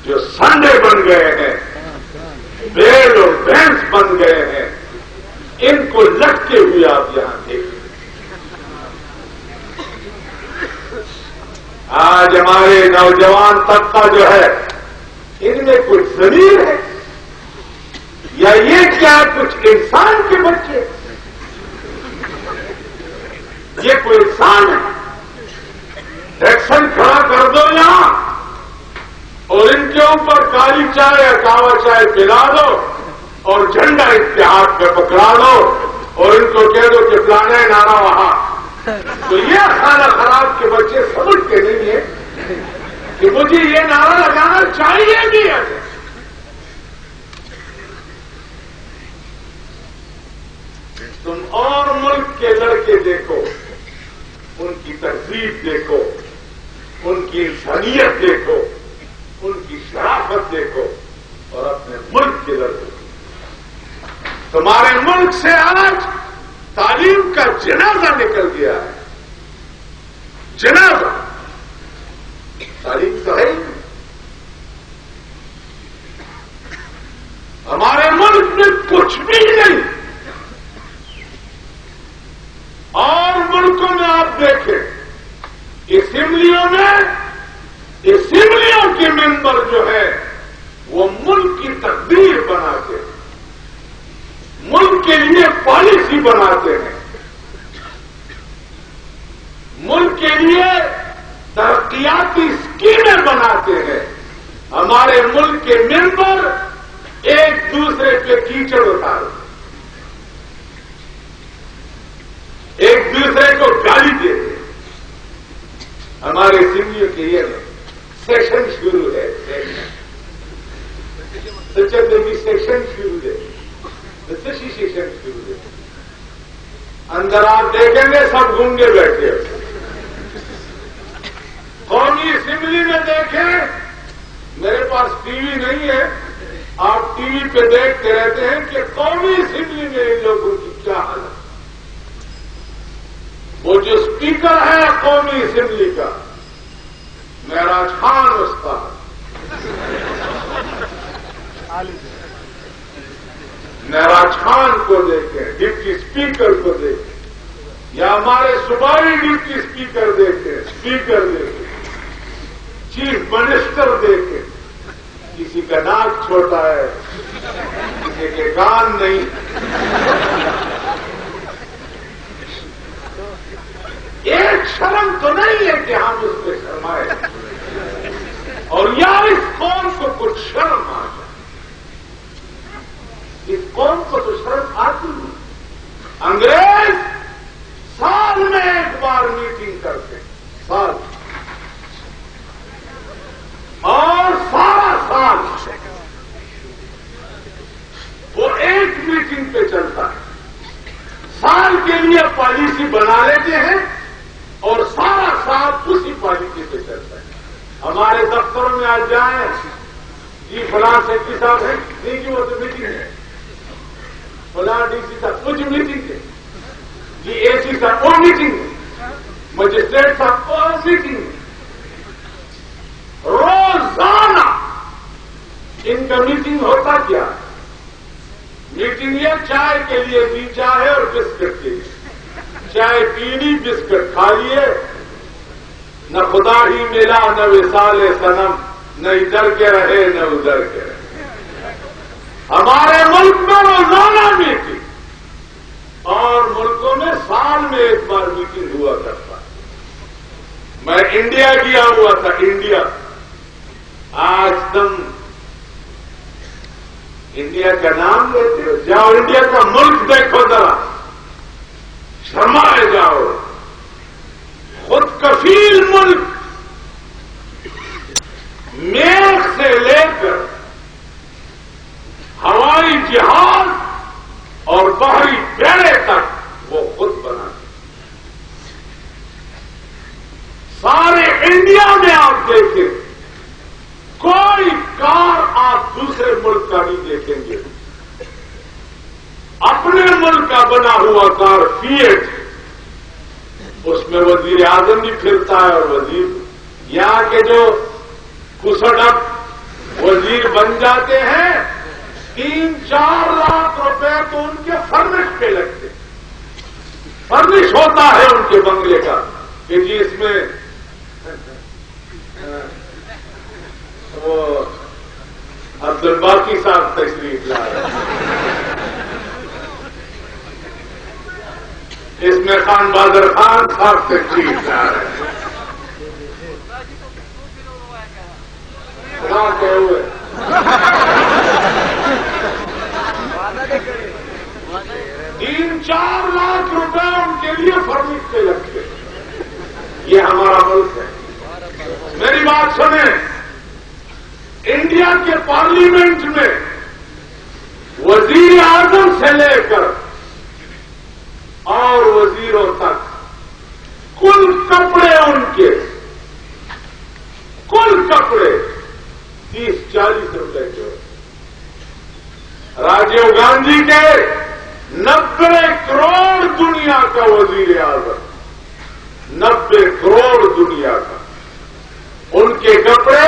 جو سنڈے بن گئے ہیں، بیل اور بھینس بن گئے ہیں، ان کو لٹکے ہوئے آپ یہاں دیکھیں۔ آج ہمارے نوجوان طبقہ جو ہے ان میں کچھ ضمیر ہے یا یہ کیا کچھ انسان کے بچے؟ یہ کوئی انسان ہے؟ ایکشن کھڑا کر دو یہاں اور ان کے اوپر کالی چائے یا کاوا چائے پلا دو اور جھنڈا اتحاد پہ پکڑا دو اور ان کو کہہ دو کہ فلانا نعرہ وہاں. تو یہ کھانا خراب کے بچے سمجھتے نہیں ہیں کہ مجھے یہ نعرہ لگانا چاہیے بھی ہے. تم اور ملک کے لڑکے دیکھو, ان کی تہذیب دیکھو, ان کی انسانیت دیکھو, ان کی شرافت دیکھو اور اپنے ملک کے لڑکے. تمہارے ملک سے آج تعلیم کا جنازہ نکل گیا ہے. جنازہ. تعلیم تو ہے ہی. ہمارے ملک میں کچھ بھی نہیں. اور ملکوں میں آپ دیکھیں اسمبلیوں میں اسمبلیوں کے ممبر جو ہے وہ ملک کی تقدیر بناتے ہیں, ملک کے لیے پالیسی بناتے ہیں, ملک کے لیے ترقیاتی اسکیمیں بناتے ہیں. ہمارے ملک کے ممبر ایک دوسرے پہ کیچڑ اتارتے, ایک دوسرے کو گالی دیتے. ہمارے اسمبلیوں کے یہ سیشن شروع ہے, سیشن شروع ہے, سیشن شروع ہے. اندر آپ دیکھیں گے سب گونگے بیٹھے. قومی اسمبلی میں دیکھیں, میرے پاس ٹی وی نہیں ہے, آپ ٹی وی پہ دیکھتے رہتے ہیں کہ قومی اسمبلی میں ان لوگوں کی کیا حالت. وہ جو اسپیکر ہے قومی اسمبلی کا معراج خان استاد, معراج خان کو دیکھیں, ڈپٹی اسپیکر کو دیکھیں, یا ہمارے صوبائی ڈپٹی اسپیکر دیکھیں, اسپیکر دیکھیں, چیف منسٹر دیکھیں. کسی کا ناک چھوٹا ہے, کسی کے کان نہیں. ایک شرم تو نہیں ہے کہ ہم اس پہ شرمائے, اور یا اس قوم کو کچھ شرم آ جائے. اس قوم کو تو شرم آتی نہیں. انگریز سال میں ایک بار میٹنگ کرتے, سال, اور سارا سال وہ ایک میٹنگ پہ چلتا ہے. سال کے لیے پالیسی بنا لیتے ہیں اور سارا سال اسی پالیسی پہ چلتا ہے. ہمارے دفتروں میں آج جائیں, جی فلاں سیکٹری صاحب ہیں, نہیں جی وہ تو میٹنگ ہے. فلاں ڈی سی صاحب کچھ میٹنگ ہے, جی اے سی صاحب وہ میٹنگ ہے, مجسٹریٹ صاحب وہ میٹنگ ہے. روزانہ ان کا میٹنگ ہوتا کیا ہے؟ میٹنگ یہ چائے کے لیے بھی چائے اور بسکٹ کے لیے. چائے پینی, بسکٹ کھا لیے, نہ خدا ہی ملا نہ وصال صنم, نہ ادھر کے رہے نہ ادھر کے رہے. ہمارے ملک میں روزانہ میٹنگ, اور ملکوں میں سال میں ایک بار میٹنگ ہوا کرتا. میں انڈیا گیا ہوا تھا, انڈیا. آج تم انڈیا کا نام لیتے ہو, جاؤ انڈیا کا ملک دیکھو ذرا, شرمائے جاؤ. خود کفیل ملک, میخ سے لے کر ہوائی جہاز اور بحری بیڑے تک وہ خود بناتے. سارے انڈیا میں آپ دیکھیں کوئی کار آپ دوسرے ملک کا نہیں دیکھیں گے. اپنے ملک کا بنا ہوا کار فیٹ, اس میں وزیر اعظم بھی پھرتا ہے, اور وزیر یہاں کے جو کسڑ وزیر بن جاتے ہیں 3-4 لاکھ روپے تو ان کے فرنش پہ لگتے. فرنش ہوتا ہے ان کے بنگلے کا کہ جی اس میں وہ عبدالباقی صاحب تشریف لا رہے ہیں، اس میں خان بہادر خان صاحب تشریف لا رہے ہیں، کہ ہوئے 3-4 لاکھ روپے ان کے لیے فرمٹ پہ لگتے. یہ ہمارا ملک ہے. میری بات سنیں، انڈیا کے پارلیمنٹ میں وزیر اعظم سے لے کر اور وزیروں تک کل کپڑے ان کے، کل کپڑے 30-40 روپے کے. راجیو گاندھی کے 90 کروڑ دنیا کا وزیر اعظم، 90 کروڑ دنیا کا، ان کے کپڑے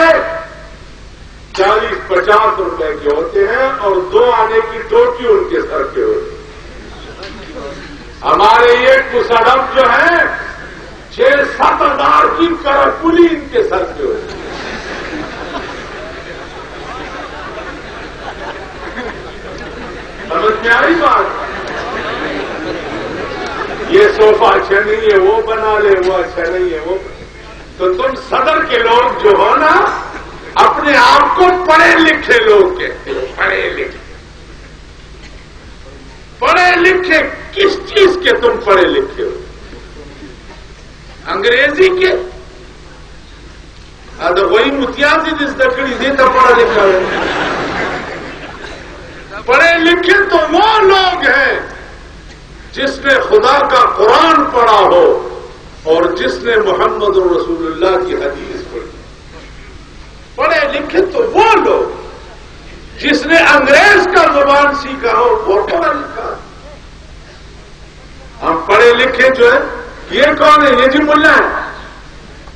40-50 روپے کے ہوتے ہیں اور 2 آنے کی ٹوپی ان کے سر کے ہوتی ہے. ہمارے یہ کسڑب جو ہیں 6-7 ہزار کی کرپولی ان کے سر کے ہوتی ہے. سمجھ میں آئی بات؟ یہ صوفہ اچھا نہیں ہے وہ بنا لے، وہ اچھا نہیں ہے وہ. تو تم صدر کے لوگ جو ہو نا، اپنے آپ کو پڑھے لکھے لوگ کہتے ہو. پڑھے لکھے کس چیز کے تم پڑھے لکھے ہو؟ انگریزی کے؟ وہی متیازی جس دکڑی دیتا پڑھا لکھا ہے. پڑھے لکھے تو وہ لوگ ہیں جس نے خدا کا قرآن پڑھا ہو اور جس نے محمد رسول اللہ کی حدیث پڑھی. پڑھے لکھے تو وہ لوگ جس نے انگریز کا زبان سیکھا ہو وہ پڑھا لکھا. ہم پڑھے لکھے جو ہے، یہ کون ہے؟ یہ جی ملا ہے.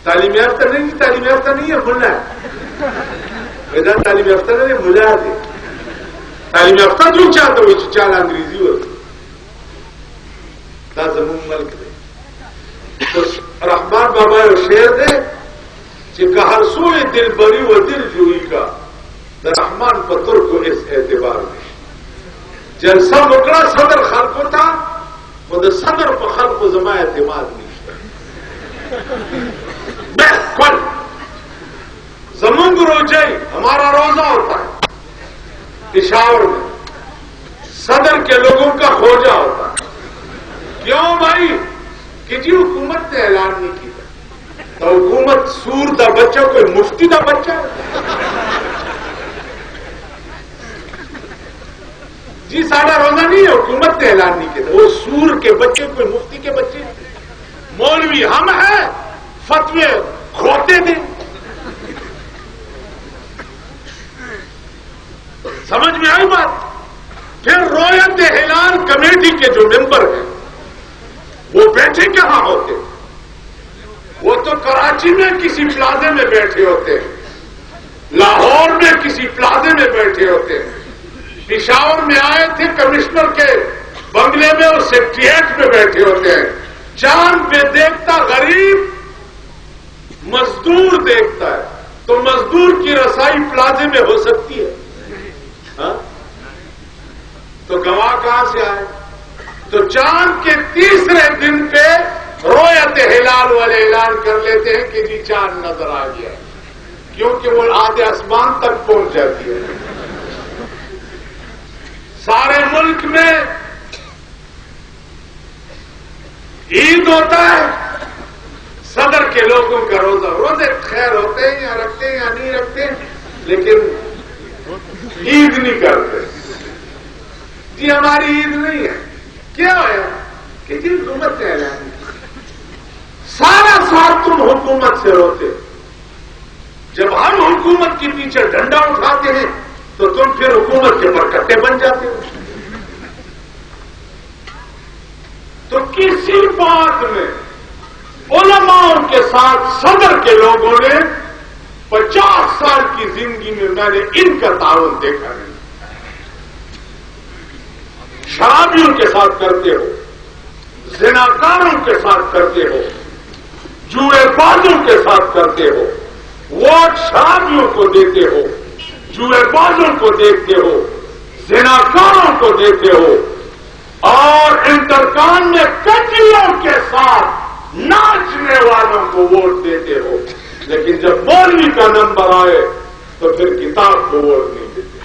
تعلیم یافتہ نہیں، تعلیم یافتہ نہیں ہے، ملا ہے. ادھر تعلیم یافتہ نہیں، ملا ہے. تعلیم یافتہ جو چاہتا وہ چال انگریزی ہوتی زمون ملک دے. تو رحمان بابا شیر دے کہ ہر سوئے دل بری و دل جوئی کا رحمان پتر کو اس اعتبار میں جلسہ مکڑا صدر خلق ہوتا وہ صدر پر خلق و زما اعتماد نہیں. بالکل زمنگ روجائی ہمارا روزہ ہوتا ہے پشاور میں، صدر کے لوگوں کا کھوجا ہوتا ہے. کیوں بھائی؟ کہ جی حکومت نے اعلان نہیں کیا. تو حکومت سور دا بچہ کوئی مفتی دا بچہ جی سارا روزہ نہیں ہے، حکومت نے اعلان نہیں کیا. وہ سور کے بچے کوئی مفتی کے بچے. مولوی ہم ہیں، فتوے کھوتے دیں. سمجھ میں آئی بات؟ پھر رویت ہلال کمیٹی کے جو ممبر ہیں وہ بیٹھے کہاں ہوتے؟ وہ تو کراچی میں کسی پلازے میں بیٹھے ہوتے ہیں، لاہور میں کسی پلازے میں بیٹھے ہوتے ہیں. پشاور میں آئے تھے کمشنر کے بنگلے میں اور سیکریٹریٹ میں بیٹھے ہوتے ہیں. چاند پہ دیکھتا غریب مزدور دیکھتا ہے، تو مزدور کی رسائی پلازے میں ہو سکتی ہے؟ ہاں؟ تو گواہ کہاں سے آئے؟ تو چاند کے 3 دن پہ رویت ہلال والے اعلان کر لیتے ہیں کہ جی چاند نظر آ گیا، کیونکہ وہ آدھے آسمان تک پہنچ جاتی ہے. سارے ملک میں عید ہوتا ہے، صدر کے لوگوں کا روزہ. روزے خیر ہوتے ہیں یا رکھتے ہیں یا نہیں رکھتے، لیکن عید نہیں کرتے. جی ہماری عید نہیں ہے. کیا ہے کہ جی حکومت نے اعلان کیا. سارا سال تم حکومت سے روتے. جب ہم حکومت کے پیچھے ڈنڈا اٹھاتے ہیں تو تم پھر حکومت کے پرکٹے بن جاتے ہو. تو کسی بات میں علماء کے ساتھ صدر کے لوگوں نے 50 سال کی زندگی میں میں نے ان کا تعاون دیکھا نہیں. شرابیوں کے ساتھ کرتے ہو، زناکاروں کے ساتھ کرتے ہو، جوئے بازوں کے ساتھ کرتے ہو، ووٹ شرابیوں کو دیتے ہو، جوئے بازوں کو دیکھتے ہو، زناکاروں کو دیتے ہو، اور انٹرکام میں کجیوں کے ساتھ ناچنے والوں کو ووٹ دیتے ہو، لیکن جب مولوی کا نمبر آئے تو پھر کتاب کو ووٹ نہیں دیتے۔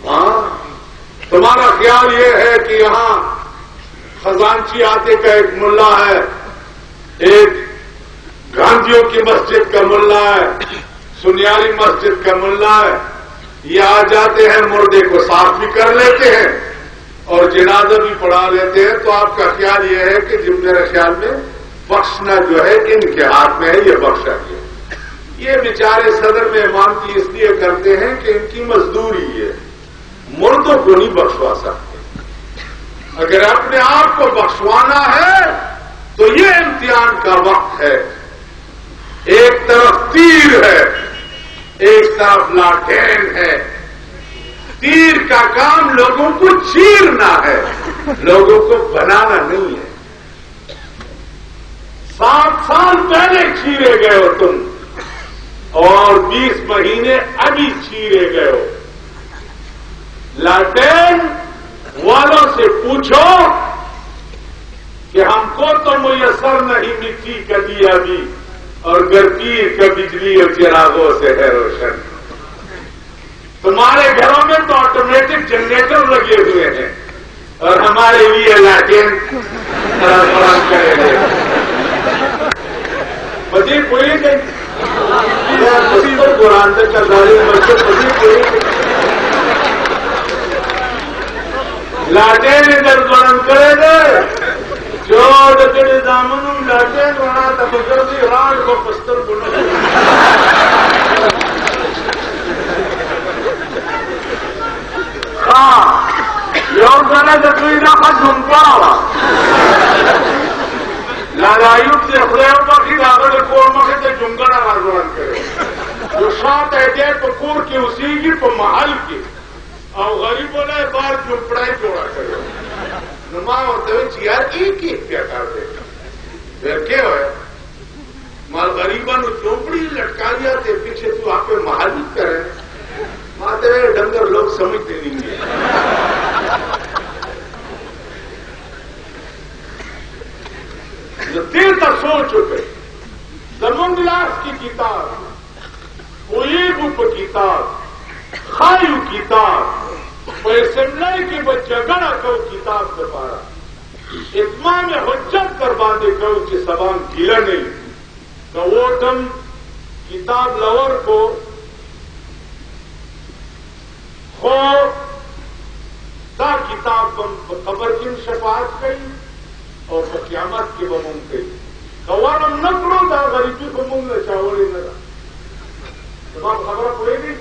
ہاں، تمہارا خیال یہ ہے کہ یہاں خزانچی آتے کا ایک ملا ہے، ایک گاندھیوں کی مسجد کا ملا ہے، سنیاری مسجد کا ملا ہے، یہ آ جاتے ہیں، مردے کو صاف بھی کر لیتے ہیں اور جنازہ بھی پڑھا لیتے ہیں، تو آپ کا خیال یہ ہے کہ جب میرے خیال میں بخشنا جو ہے ان کے ہاتھ میں ہے، یہ بخشا گیا۔ یہ بیچارے صدر میں امامتی اس لیے کرتے ہیں کہ ان کی مزدوری ہے، مردوں کو نہیں بخشوا سکتے۔ اگر اپنے آپ کو بخشوانا ہے تو یہ امتحان کا وقت ہے، ایک طرف تیر ہے، ایک طرف لاٹین ہے۔ تیر کا کام لوگوں کو چیرنا ہے، لوگوں کو بنانا نہیں ہے۔ 7 سال پہلے چیرے گئے ہو تم، اور 20 مہینے ابھی چیرے گئے ہو۔ لاٹین والوں سے پوچھو کہ ہم کو تو میسر نہیں مٹی کبھی ابھی، اور گرپیر کا بجلی اور چراغوں سے ہے روشن۔ تمہارے گھروں میں تو آٹومیٹک جنریٹر لگے ہوئے ہیں، اور ہمارے لیے لاٹین فراہم کرے گے۔ پتی کوئی نہیں قرآن سے کرداری بچے پتی کوئی لاٹین ادھر بلند کرے گے، جو ڈکڑے دامن لاٹین بنا تب گردی راج کو پستر بنا۔ ہاں یور کرنا جتوئی نہ جھمکا لالایوب سے خلیوں کا بھی داغل کورما کے تے جھمکا نہ بلند کرے، جو شاہ کہتے تو کور کی اسی کی تو محل کی، اور غریب بولا ہے بار جھمپڑا ہی جوڑا کرے نما ہوتے ہوئے چیار ایک ہی کیا کر دے پھر کیا ہوئے مال غریباں نو چوپڑی لٹکا دیا تے پیچھے تو آپ پہ محل ہی کرے ماتے ہوئے ڈنگر لوگ سمجھتے نہیں گے۔ جو دیر تک سوچ چکے زمون گلاس کی کتاب، کوئی بک کتاب، خایو کتاب، پیسملائی کی بچگڑا کو کتاب سے پارا اتمام حجت کر باندھے کہو کہ سبان گیلا نہیں کہ وہ دم کتاب لور کو ہو دا کتاب خبر کی شفاعت کئی اور قیامت کی بمون کئی قوارم نکلو دا غریبی بمون نے چاولی نہ تمام خبر کوئی نہیں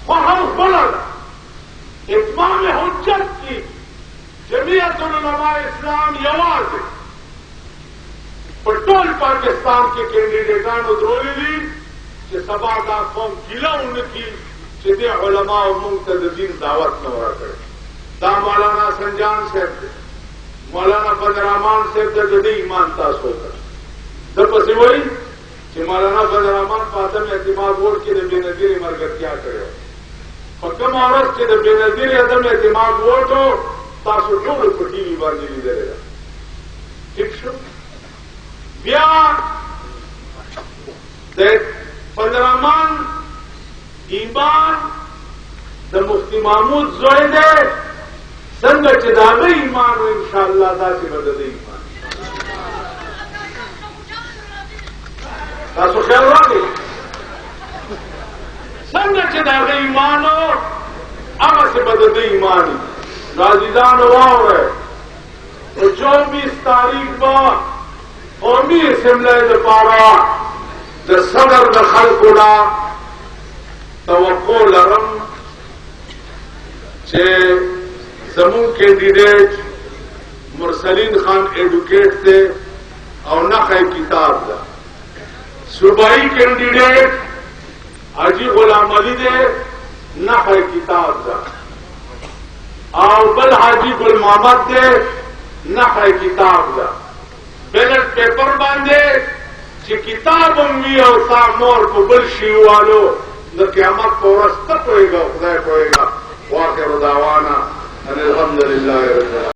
وہاں بولا اتمام حجت کی جمعیت العلماء اسلام یواز پٹول پاکستان کے کینڈیڈیٹان ادرولی لی کہ سبا دا قوم گلا ان کی چدے علماء و منتدین دعوت نہ ہوا کرے دا مولانا سنجان صاحب دے مولانا بدرحمان صاحب دے جدی ایمان تاس ہو کر دپسی وہی کہ مولانا بدرحمان پاتم اعتماد ووٹ کے بے نظیر مرگت کیا کرے کم عورت کے بے نظیر عدم اعتماد ووٹ ہو تاسو ٹول کو ٹی وی باندھی لی دے گا ٹھیک شو بیا 15 من ایمان دا مفتی محمود زوئے دے سنگ چداغی ایمان و انشاءاللہ دا سے مدد ایمان تاسو خیال راگے سنگ چداغی ایمان ہو اما سے مدد ایمانی رازیدان واؤ ہے 24 تاریخ با قومی اسمبلی دپارا دا صدر دا خلقنا توقع لرم چھے زمون کینڈیڈیٹ مرسلین خان ایڈوکیٹ دے اور نخی کتاب دا صوبائی کینڈیڈیٹ حاجی غلام علی دے نخی کتاب دا اور بل حاجی گل محمد دے نخی کتاب دا بیلٹ پیپر باندھے چې کتاب هم وي او تا مور په بل شي والو د قیامت په ورځ ته پوهېږه خدای پوهېږه. واخر دعوانا ان الحمد لله رب العالمین.